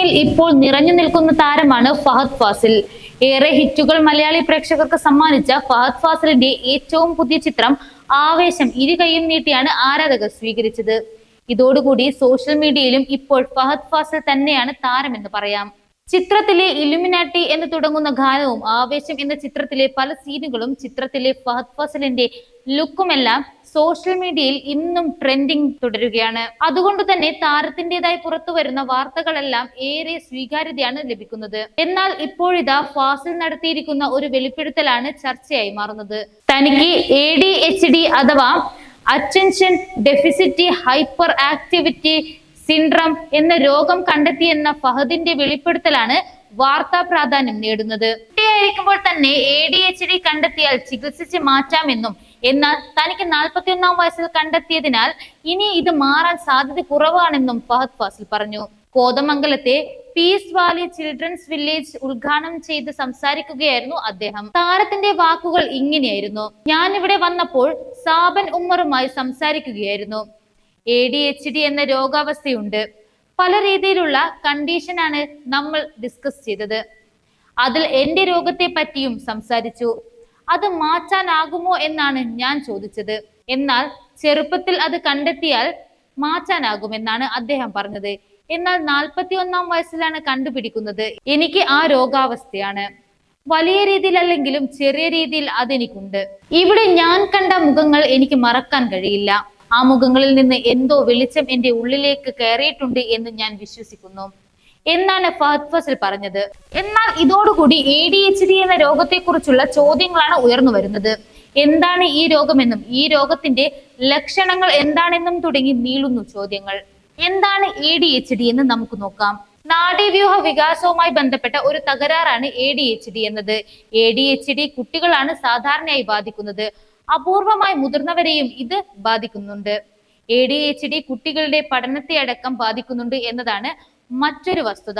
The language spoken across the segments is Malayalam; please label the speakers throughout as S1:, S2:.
S1: സിനിമയിൽ ഇപ്പോൾ നിറഞ്ഞു നിൽക്കുന്ന താരമാണ് ഫഹദ് ഫാസിൽ. ഏറെ ഹിറ്റുകൾ മലയാളി പ്രേക്ഷകർക്ക് സമ്മാനിച്ച ഫഹദ് ഫാസിലിന്റെ ഏറ്റവും പുതിയ ചിത്രം ആവേശം ഇരുകൈയും നീട്ടിയാണ് ആരാധകർ സ്വീകരിച്ചത്. ഇതോടുകൂടി സോഷ്യൽ മീഡിയയിലും ഇപ്പോൾ ഫഹദ് ഫാസിൽ തന്നെയാണ് താരമെന്ന് പറയാം. ചിത്രത്തിലെ ഇലുമിനാട്ടി എന്ന് തുടങ്ങുന്ന ഗാനവും ആവേശം എന്ന ചിത്രത്തിലെ പല സീനുകളും ചിത്രത്തിലെ ഫഹദ് ഫാസിലിന്റെ ലുക്കുമെല്ലാം സോഷ്യൽ മീഡിയയിൽ ഇന്നും ട്രെൻഡിങ് തുടരുകയാണ്. അതുകൊണ്ട് തന്നെ താരത്തിൻ്റെതായി പുറത്തു വരുന്ന വാർത്തകളെല്ലാം ഏറെ സ്വീകാര്യതയാണ് ലഭിക്കുന്നത്. എന്നാൽ ഇപ്പോഴിതാ ഫാസിൽ നടത്തിയിരിക്കുന്ന ഒരു വെളിപ്പെടുത്തലാണ് ചർച്ചയായി മാറുന്നത്. തനിക്ക് ADHD അഥവാ attention deficit hyper activity syndrome എന്ന രോഗം കണ്ടെത്തിയെന്ന ഫഹദിന്റെ വെളിപ്പെടുത്തലാണ് വാർത്താ പ്രാധാന്യം നേടുന്നത്. കുട്ടിയായിരിക്കുമ്പോൾ തന്നെ ADHD കണ്ടെത്തിയാൽ ചികിത്സിച്ച് മാറ്റാമെന്നും, എന്നാൽ തനിക്ക് 41-ാം വയസ്സിൽ കണ്ടെത്തിയതിനാൽ ഇനി ഇത് മാറാൻ സാധ്യത കുറവാണെന്നും ഫഹദ് ഫാസിൽ പറഞ്ഞു. കോതമംഗലത്തെ പീസ് വാലി ചിൽഡ്രൻസ് വില്ലേജ് ഉദ്ഘാടനം ചെയ്ത് സംസാരിക്കുകയായിരുന്നു അദ്ദേഹം. താരത്തിന്റെ വാക്കുകൾ ഇങ്ങനെയായിരുന്നു: ഞാനിവിടെ വന്നപ്പോൾ സാബൻ ഉമ്മറുമായി സംസാരിക്കുകയായിരുന്നു. ADHD എന്ന രോഗാവസ്ഥയുണ്ട്. പല രീതിയിലുള്ള കണ്ടീഷനാണ് നമ്മൾ ഡിസ്കസ് ചെയ്തത്. അതിൽ എന്റെ രോഗത്തെ പറ്റിയും സംസാരിച്ചു. അത് മാറ്റാനാകുമോ എന്നാണ് ഞാൻ ചോദിച്ചത്. എന്നാൽ ചെറുപ്പത്തിൽ അത് കണ്ടെത്തിയാൽ മാറ്റാനാകുമെന്നാണ് അദ്ദേഹം പറഞ്ഞത്. എന്നാൽ 41-ാം വയസ്സിലാണ് കണ്ടുപിടിക്കുന്നത്. എനിക്ക് ആ രോഗാവസ്ഥയാണ്. വലിയ രീതിയിലല്ലെങ്കിലും ചെറിയ രീതിയിൽ അതെനിക്കുണ്ട്. ഇവിടെ ഞാൻ കണ്ട മുഖങ്ങൾ എനിക്ക് മറക്കാൻ കഴിയില്ല. ആ മുഖങ്ങളിൽ നിന്ന് എന്തോ വെളിച്ചം എന്റെ ഉള്ളിലേക്ക് കയറിയിട്ടുണ്ട് എന്ന് ഞാൻ വിശ്വസിക്കുന്നു എന്നാണ് ഫഹദ് ഫാസിൽ പറഞ്ഞത്. എന്നാൽ ഇതോടുകൂടി ADHD എന്ന രോഗത്തെക്കുറിച്ചുള്ള ചോദ്യങ്ങളാണ് ഉയർന്നു വരുന്നത്. എന്താണ് ഈ രോഗമെന്നും ഈ രോഗത്തിന്റെ ലക്ഷണങ്ങൾ എന്താണെന്നും തുടങ്ങി നീളുന്നു ചോദ്യങ്ങൾ. എന്താണ് ADHD എന്ന് നമുക്ക് നോക്കാം. നാഡീവ്യൂഹ വികാസവുമായി ബന്ധപ്പെട്ട ഒരു തകരാറാണ് ADHD എന്നത്. ADHD കുട്ടികളാണ് സാധാരണയായി ബാധിക്കുന്നത്. അപൂർവമായി മുതിർന്നവരെയും ഇത് ബാധിക്കുന്നുണ്ട്. ADHD കുട്ടികളുടെ പഠനത്തെ അടക്കം ബാധിക്കുന്നുണ്ട് എന്നതാണ് മറ്റൊരു വസ്തുത.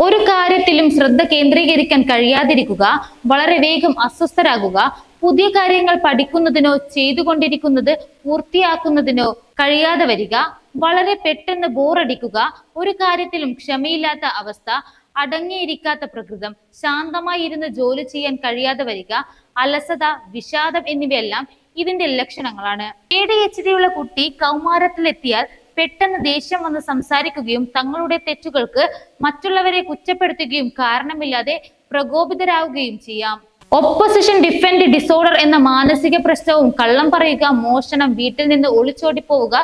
S1: ഒരു കാര്യത്തിലും ശ്രദ്ധ കേന്ദ്രീകരിക്കാൻ കഴിയാതിരിക്കുക, വളരെ വേഗം അസ്വസ്ഥരാകുക, പുതിയ കാര്യങ്ങൾ പഠിക്കുന്നതിനോ ചെയ്തുകൊണ്ടിരിക്കുന്നത് പൂർത്തിയാക്കുന്നതിനോ കഴിയാതെ വരിക, വളരെ പെട്ടെന്ന് ബോറടിക്കുക, ഒരു കാര്യത്തിലും ക്ഷമയില്ലാത്ത അവസ്ഥ, അടങ്ങിയിരിക്കാത്ത പ്രകൃതം, ശാന്തമായി ഇരുന്ന് ജോലി ചെയ്യാൻ കഴിയാതെ വരിക, അലസത, വിഷാദം എന്നിവയെല്ലാം ഇതിന്റെ ലക്ഷണങ്ങളാണ്. ADHD ഉള്ള കുട്ടി കൗമാരത്തിലെത്തിയാൽ പെട്ടെന്ന് ദേഷ്യം വന്ന് സംസാരിക്കുകയും തങ്ങളുടെ തെറ്റുകൾക്ക് മറ്റുള്ളവരെ കുറ്റപ്പെടുത്തുകയും കാരണമില്ലാതെ പ്രകോപിതരാകുകയും ചെയ്യാം. ഒപ്പോസിഷൻ ഡിഫൻഡ് ഡിസോർഡർ എന്ന മാനസിക പ്രശ്നവും, കള്ളം പറയുക, മോഷണം, വീട്ടിൽ നിന്ന് ഒളിച്ചോടിപ്പോവുക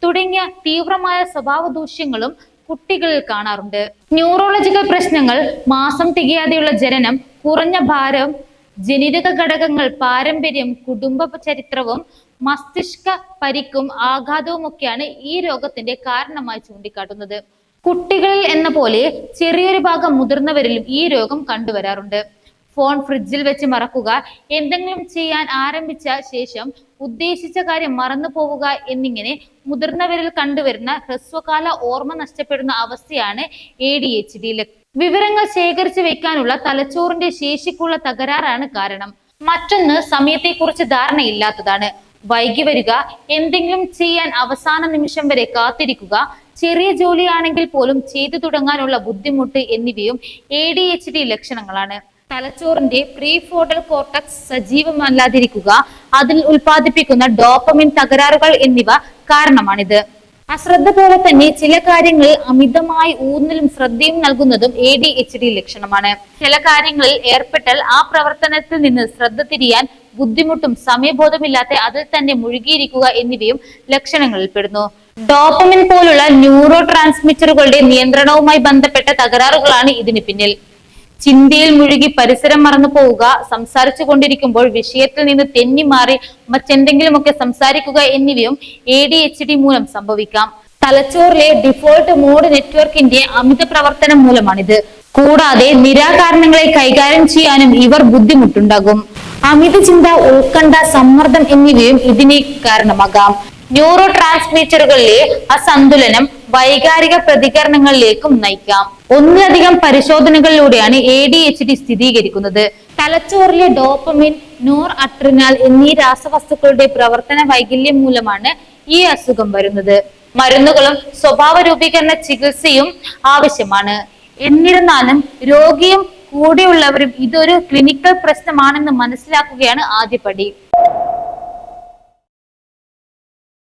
S1: തുടങ്ങിയ തീവ്രമായ സ്വഭാവ ദൂഷ്യങ്ങളും കുട്ടികളിൽ കാണാറുണ്ട്. ന്യൂറോളജിക്കൽ പ്രശ്നങ്ങൾ, മാസം തികയാതെയുള്ള ജനനം, കുറഞ്ഞ ഭാരം, ജനിതക ഘടകങ്ങൾ, പാരമ്പര്യം, കുടുംബ ചരിത്രവും മസ്തിഷ്ക പരിക്കും ആഘാതവും ഒക്കെയാണ് ഈ രോഗത്തിന്റെ കാരണമായി ചൂണ്ടിക്കാട്ടുന്നത്. കുട്ടികളിൽ എന്ന പോലെ ചെറിയൊരു ഭാഗം മുതിർന്നവരിലും ഈ രോഗം കണ്ടുവരാറുണ്ട്. ഫോൺ ഫ്രിഡ്ജിൽ വെച്ച് മറക്കുക, എന്തെങ്കിലും ചെയ്യാൻ ആരംഭിച്ച ശേഷം ഉദ്ദേശിച്ച കാര്യം മറന്നു പോവുക എന്നിങ്ങനെ മുതിർന്നവരിൽ കണ്ടുവരുന്ന ഹ്രസ്വകാല ഓർമ്മ നഷ്ടപ്പെടുന്ന അവസ്ഥയാണ് ADHD. വിവരങ്ങൾ ശേഖരിച്ചു വെക്കാനുള്ള തലച്ചോറിന്റെ ശേഷിക്കുള്ള തകരാറാണ് കാരണം. മറ്റൊന്ന് സമയത്തെക്കുറിച്ച് ധാരണയില്ലാത്തതാണ്. വൈകി വരിക, എന്തെങ്കിലും ചെയ്യാൻ അവസാന നിമിഷം വരെ കാത്തിരിക്കുക, ചെറിയ ജോലിയാണെങ്കിൽ പോലും ചെയ്തു തുടങ്ങാനുള്ള ബുദ്ധിമുട്ട് എന്നിവയും ADHD ലക്ഷണങ്ങളാണ്. തലച്ചോറിന്റെ പ്രീഫ്രോണ്ടൽ കോർട്ടക്സ് സജീവമല്ലാതിരിക്കുക, അതിൽ ഉൽപ്പാദിപ്പിക്കുന്ന ഡോപ്പമിൻ തകരാറുകൾ എന്നിവ കാരണമാണിത്. അശ്രദ്ധ പോലെ തന്നെ ചില കാര്യങ്ങളിൽ അമിതമായി ഊന്നലും ശ്രദ്ധയും നൽകുന്നതും ADHD ലക്ഷണമാണ്. ചില കാര്യങ്ങളിൽ ഏർപ്പെട്ടാൽ ആ പ്രവർത്തനത്തിൽ നിന്ന് ശ്രദ്ധ തിരിയാൻ ബുദ്ധിമുട്ടും സമയബോധമില്ലാതെ അതിൽ തന്നെ മുഴുകിയിരിക്കുക എന്നിവയും ലക്ഷണങ്ങളിൽ പെടുന്നു. ഡോപ്പമിൻ പോലുള്ള ന്യൂറോ ട്രാൻസ്മിറ്ററുകളുടെ നിയന്ത്രണവുമായി ബന്ധപ്പെട്ട തകരാറുകളാണ് ഇതിന് പിന്നിൽ. ചിന്തയിൽ മുഴുകി പരിസരം മറന്നു പോവുക, സംസാരിച്ചു കൊണ്ടിരിക്കുമ്പോൾ വിഷയത്തിൽ നിന്ന് തെന്നി മാറി മറ്റെന്തെങ്കിലുമൊക്കെ സംസാരിക്കുക എന്നിവയും ADHD മൂലം സംഭവിക്കാം. തലച്ചോറിലെ ഡിഫോൾട്ട് മോഡ് നെറ്റ്വർക്കിന്റെ അമിത പ്രവർത്തനം മൂലമാണിത്. കൂടാതെ നിരാകാരണങ്ങളെ കൈകാര്യം ചെയ്യാനും ഇവർ ബുദ്ധിമുട്ടുണ്ടാകും. അമിത ചിന്ത, ഉത്കണ്ഠ, സമ്മർദ്ദം എന്നിവയും ഇതിന് കാരണമാകാം. ന്യൂറോ ട്രാൻസ്മിറ്ററുകളിലെ അസന്തുലനം വൈകാരിക പ്രതികരണങ്ങളിലേക്കും നയിക്കാം. ഒന്നിലധികം പരിശോധനകളിലൂടെയാണ് ADHD സ്ഥിരീകരിക്കുന്നത്. തലച്ചോറിലെ ഡോപ്പമിൻ, നോർ അഡ്രിനാൽ എന്നീ രാസവസ്തുക്കളുടെ പ്രവർത്തന വൈകല്യം മൂലമാണ് ഈ അസുഖം വരുന്നത്. മരുന്നുകളും സ്വഭാവ രൂപീകരണ ചികിത്സയും ആവശ്യമാണ്. എന്നിരുന്നാലും രോഗിയും കൂടെയുള്ളവരും ഇതൊരു ക്ലിനിക്കൽ പ്രശ്നമാണെന്ന് മനസ്സിലാക്കുകയാണ് ആദ്യപടി.